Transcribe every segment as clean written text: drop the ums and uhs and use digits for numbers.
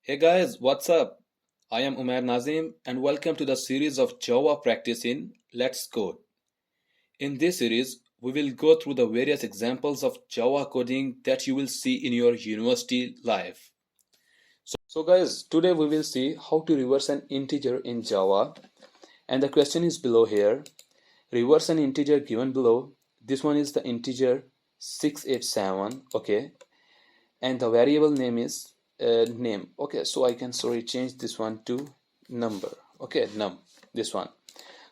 Hey guys, what's up? I am Umair Nazim and welcome to the series of Java practice in Let's Code. In this series, we will go through the various examples of Java coding that you will see in your university life. So guys, today we will see how to reverse an integer in Java, and the question is below here. Reverse an integer given below. This one is the integer 687, okay, and the variable name is name. Okay, so I can change this one to number. Okay, num, this one.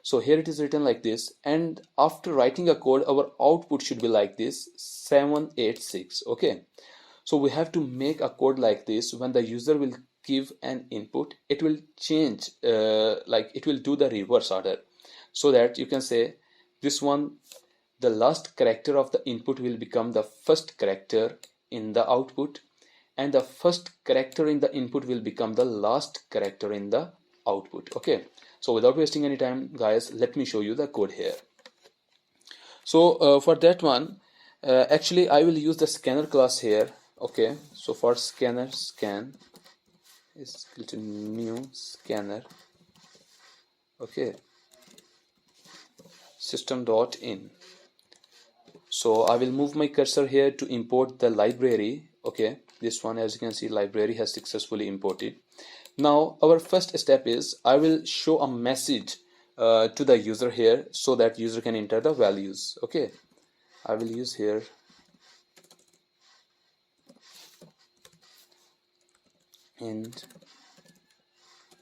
So here it is written like this, and after writing a code our output should be like this, 786. Okay, so we have to make a code like this. When the user will give an input, it will change, like it will do the reverse order, so that you can say this one, the last character of the input will become the first character in the output, and the first character in the input will become the last character in the output. Okay, so without wasting any time guys, let me show you the code here. So for that one, actually I will use the scanner class here. Okay, so for scanner, scan is equal to new scanner. Okay, system.in. So I will move my cursor here to import the library. Okay, this one, as you can see, library has successfully imported. Now our first step is I will show a message to the user here, so that user can enter the values. Okay, I will use here and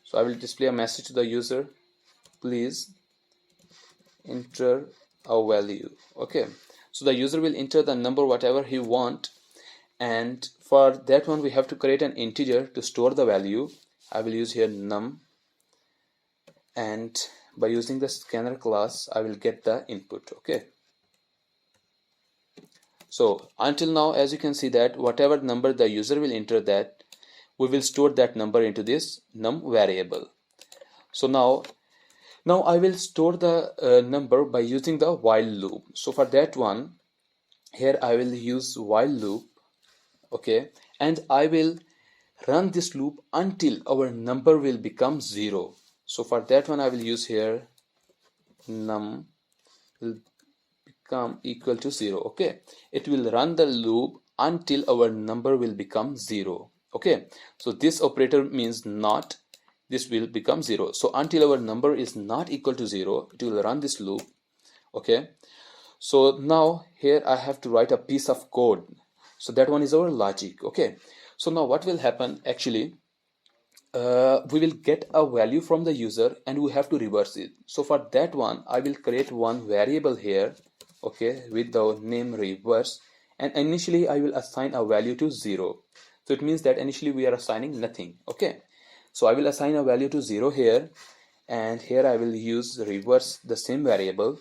so I will display a message to the user, please enter a value. Okay, so the user will enter the number whatever he want, and for that one we have to create an integer to store the value. I will use here num, and by using the scanner class I will get the input. Okay, so until now, as you can see, that whatever number the user will enter, that we will store that number into this num variable. So now I will store the number by using the while loop. So for that one, here I will use while loop. Okay, and I will run this loop until our number will become 0. So for that one I will use here num will become equal to 0. Okay, it will run the loop until our number will become 0. Okay, so this operator means not, this will become 0. So until our number is not equal to 0, it will run this loop. Okay, so now here I have to write a piece of code. So that one is our logic. Okay, so now what will happen, actually we will get a value from the user and we have to reverse it. So for that one I will create one variable here, okay, with the name reverse, and initially I will assign a value to 0. So it means that initially we are assigning nothing. Okay, so I will assign a value to 0 here, and here I will use reverse, the same variable,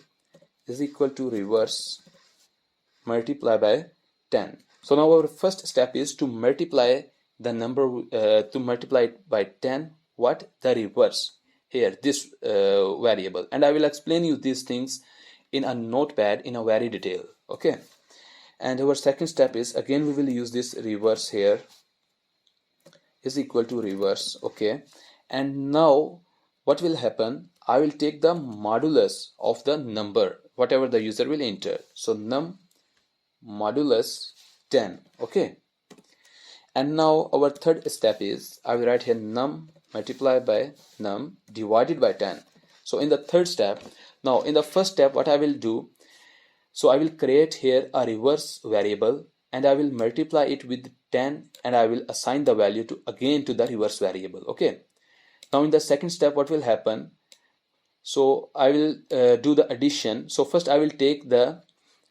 is equal to reverse multiply by 10. So now our first step is to multiply the number to multiply it by 10, what, the reverse here, this variable, and I will explain you these things in a notepad in a very detail. Okay, and our second step is, again we will use this reverse here, is equal to reverse. Okay, and now what will happen, I will take the modulus of the number whatever the user will enter. So num modulus 10. Okay, and now our third step is I will write here num multiplied by num divided by 10. So in the third step, now in the first step what I will do, so I will create here a reverse variable and I will multiply it with 10 and I will assign the value to again to the reverse variable. Okay, now in the second step what will happen, so I will do the addition. So first I will take the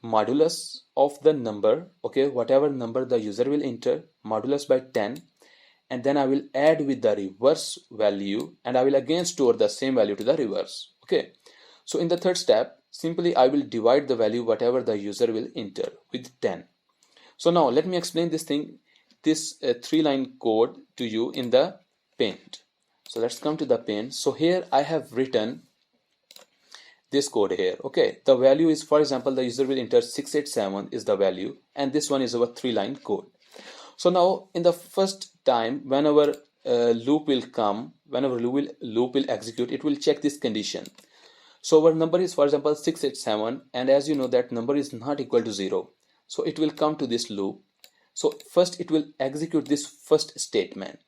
modulus of the number, okay, whatever number the user will enter, modulus by 10, and then I will add with the reverse value and I will again store the same value to the reverse. Okay, so in the third step simply I will divide the value whatever the user will enter with 10. So now let me explain this thing, this 3-line code to you in the paint. So let's come to the paint. So here I have written this code here. Okay, the value is, for example, the user will enter 687 is the value, and this one is our 3-line code. So now in the first time when our loop will come, whenever loop will execute, it will check this condition. So our number is, for example, 687, and as you know that number is not equal to 0. So it will come to this loop. So first it will execute this first statement.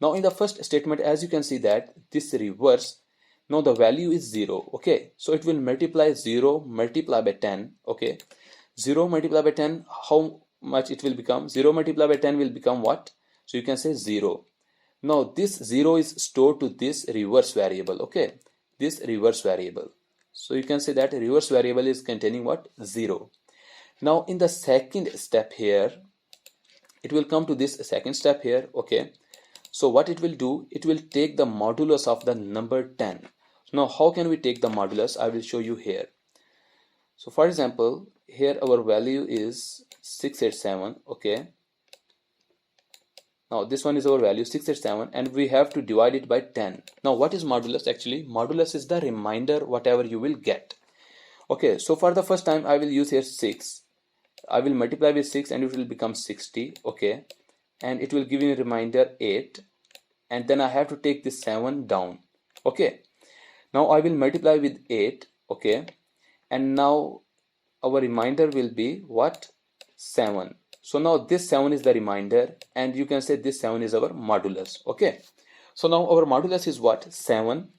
Now in the first statement, as you can see that this reverse, now the value is 0. Okay, so it will multiply 0 multiply by 10. Okay, 0 multiply by 10, how much it will become? 0 multiply by 10 will become what? So you can say 0. Now this 0 is stored to this reverse variable. Okay, this reverse variable. So you can say that reverse variable is containing what? 0. Now in the second step here, it will come to this second step here. Okay, so what it will do, it will take the modulus of the number 10. Now how can we take the modulus? I will show you here. So for example, here our value is 687. Okay, now this one is our value 687, and we have to divide it by 10. Now what is modulus? Actually modulus is the remainder whatever you will get. Okay, so for the first time I will use here 6. I will multiply with 6 and it will become 60. Okay, and it will give me a reminder 8, and then I have to take this 7 down. Okay, now I will multiply with 8. Okay, and now our reminder will be what? 7. So now this 7 is the reminder, and you can say this 7 is our modulus. Okay, so now our modulus is what? 7.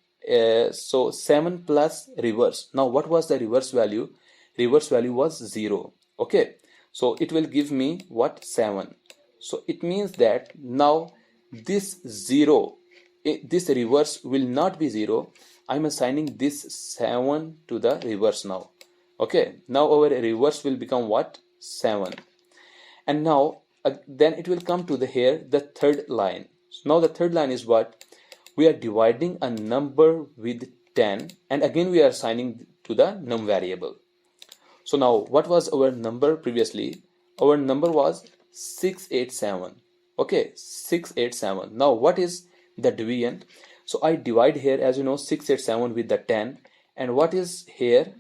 So 7 plus reverse. Now what was the reverse value? Reverse value was 0. Okay, so it will give me what? 7. So it means that now this 0, this reverse will not be 0. I'm assigning this 7 to the reverse now. Okay, now our reverse will become what? 7. And now then it will come to the third line. So now the third line is what? We are dividing a number with 10, and again we are assigning to the num variable. So now what was our number previously? Our number was 687. Okay, 687. Now what is the division? So I divide here, as you know, 687 with the 10, and what is here?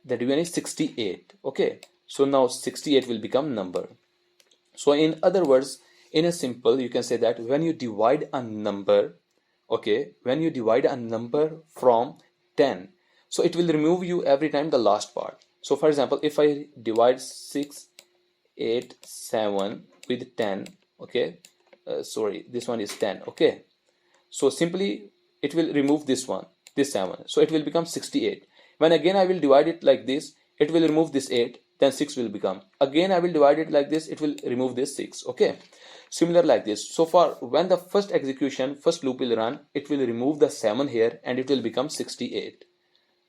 The division is 68. Okay, so now 68 will become number. So in other words, in a simple, you can say that when you divide a number, okay, when you divide a number from 10, so it will remove you every time the last part. So for example, if I divide 687 with 10, okay, sorry, this one is 10. Okay, so simply it will remove this one, this 7, so it will become 68. When again I will divide it like this, it will remove this 8, then 6 will become. Again I will divide it like this, it will remove this 6. Okay, similar like this. So far, when the first execution, first loop will run, it will remove the 7 here, and it will become 68.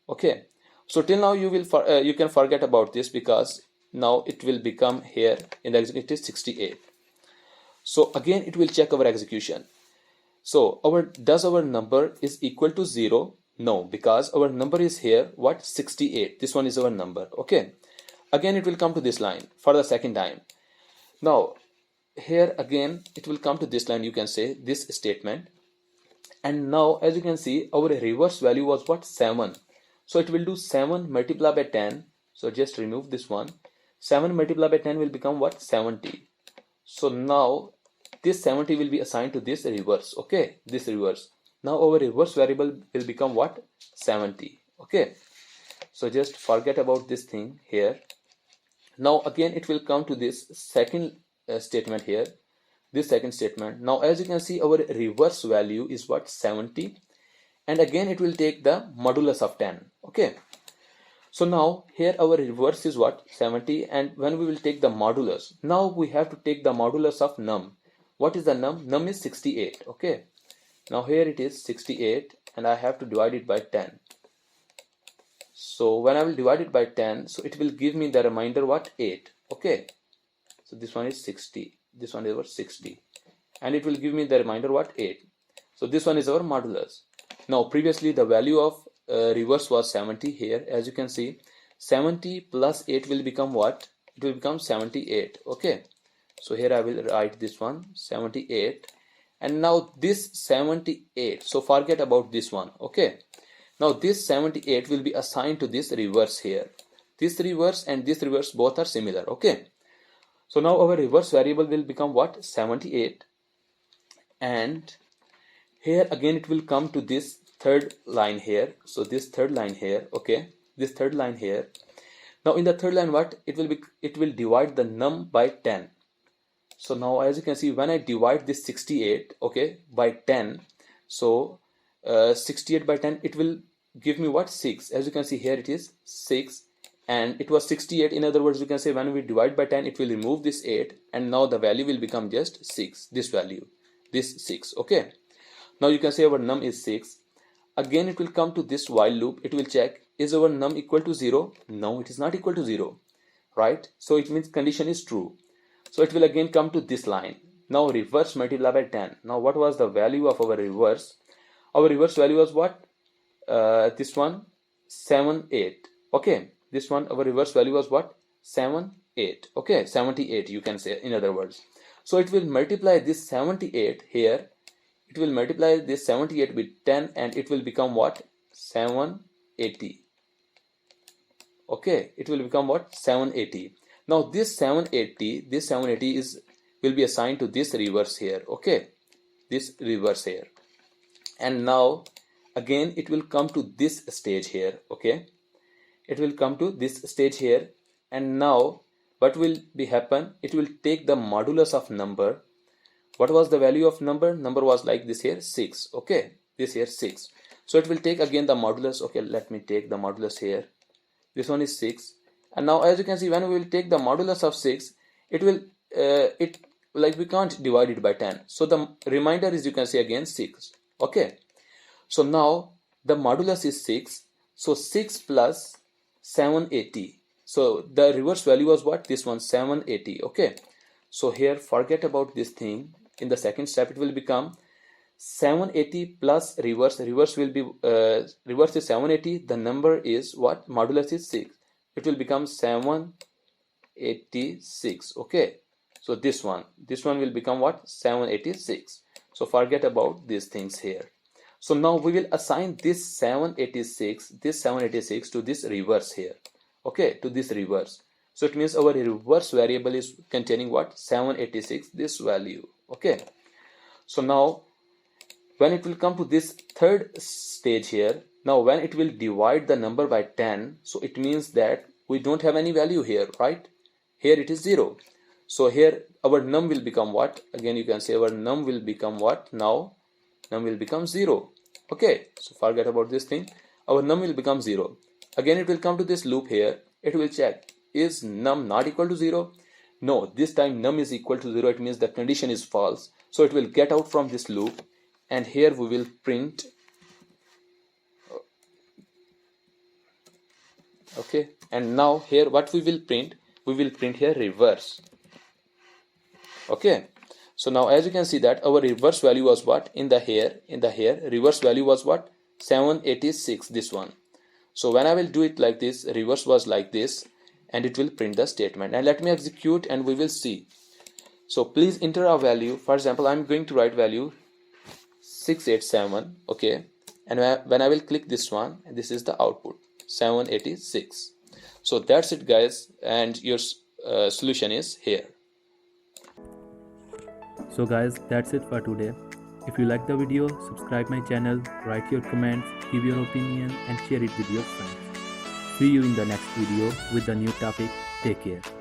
Okay, so till now you will you can forget about this, because now it will become here in the execution, it is 68. So again it will check our execution. So does our number is equal to 0? No, because our number is here what? 68. This one is our number. Okay, again it will come to this line for the second time. Now here again it will come to this line, you can say this statement, and now as you can see our reverse value was what? 7. So it will do 7 multiplied by 10. So just remove this one. 7 multiplied by 10 will become what? 70. So now this 70 will be assigned to this reverse. Okay, this reverse. Now our reverse variable will become what? 70. Okay, so just forget about this thing here. Now again it will come to this second statement here, this second statement. Now as you can see our reverse value is what? 70, and again it will take the modulus of 10. Okay, so now here our reverse is what? 70, and when we will take the modulus, now we have to take the modulus of num. What is the num? Num is 68. Okay, now here it is 68, and I have to divide it by 10. So when I will divide it by 10, so it will give me the remainder what? 8. Okay, so this one is 60, this one is what? 60, and it will give me the remainder what? 8. So this one is our modulus. Now previously the value of reverse was 70. Here as you can see 70 plus 8 will become what? It will become 78. Okay, so here I will write this one 78, and now this 78, so forget about this one. Okay, now this 78 will be assigned to this reverse here. This reverse and this reverse both are similar. Okay, so now our reverse variable will become what? 78, and here again it will come to this third line here. So this third line here, okay, this third line here. Now in the third line, what it will be, it will divide the num by 10. So now as you can see, when I divide this 68, okay, by 10, so 68 by 10, it will give me what? 6. As you can see here, it is 6, and it was 68. In other words, you can say when we divide by 10, it will remove this 8, and now the value will become just 6. This value, this 6, okay. Now you can say our num is 6. Again it will come to this while loop. It will check, is our num equal to 0? No, it is not equal to 0, right? So it means condition is true. So it will again come to this line. Now reverse multiply by 10. Now what was the value of our reverse? Our reverse value was what? This one, 7, 8. Okay, this one, our reverse value was what? 7, 8. Okay, 78 you can say, in other words. So it will multiply this 78 here. It will multiply this 78 with 10, and it will become what? 780. Okay, it will become what? 780. Now this 780 will be assigned to this reverse here. Okay, this reverse here. And now again it will come to this stage here. Okay, it will come to this stage here, and now what will be happen? It will take the modulus of number. What was the value of number? Number was like this here, 6. Okay, this here 6. So it will take again the modulus. Okay, let me take the modulus here. This one is 6, and now as you can see, when we will take the modulus of 6, it will like we can't divide it by 10. So the remainder is, you can say, again 6. Okay, so now the modulus is 6. So 6 plus 780. So the reverse value was what? This one, 780. Okay, so here forget about this thing. In the second step, it will become 780 plus reverse. Reverse will be reverse is 780. The number is what? Modulus is 6. It will become 786. Okay, so this one will become what? 786. So forget about these things here. So now we will assign this 786 to this reverse here. Okay, to this reverse. So it means our reverse variable is containing what? 786, this value. Okay, so now when it will come to this third stage here, now when it will divide the number by 10, so it means that we don't have any value here, right? Here it is 0. So here our num will become what? Again you can say our num will become what? Now num will become 0. Okay, so forget about this thing. Our num will become 0. Again it will come to this loop here. It will check, is num not equal to 0? No, this time num is equal to 0. It means the condition is false. So it will get out from this loop, and here we will print. Okay, and now here what we will print? We will print here reverse. Okay, so now as you can see that our reverse value was what? In the here reverse value was what? 786, this one. So when I will do it like this, reverse was like this, and it will print the statement. And let me execute and we will see. So please enter a value. For example, I'm going to write value 687. Okay, and when I will click this one, this is the output, 786. So that's it guys, and your solution is here. So guys, that's it for today. If you like the video, subscribe my channel, write your comments, give your opinion and share it with your friends. See you in the next video with the new topic. Take care.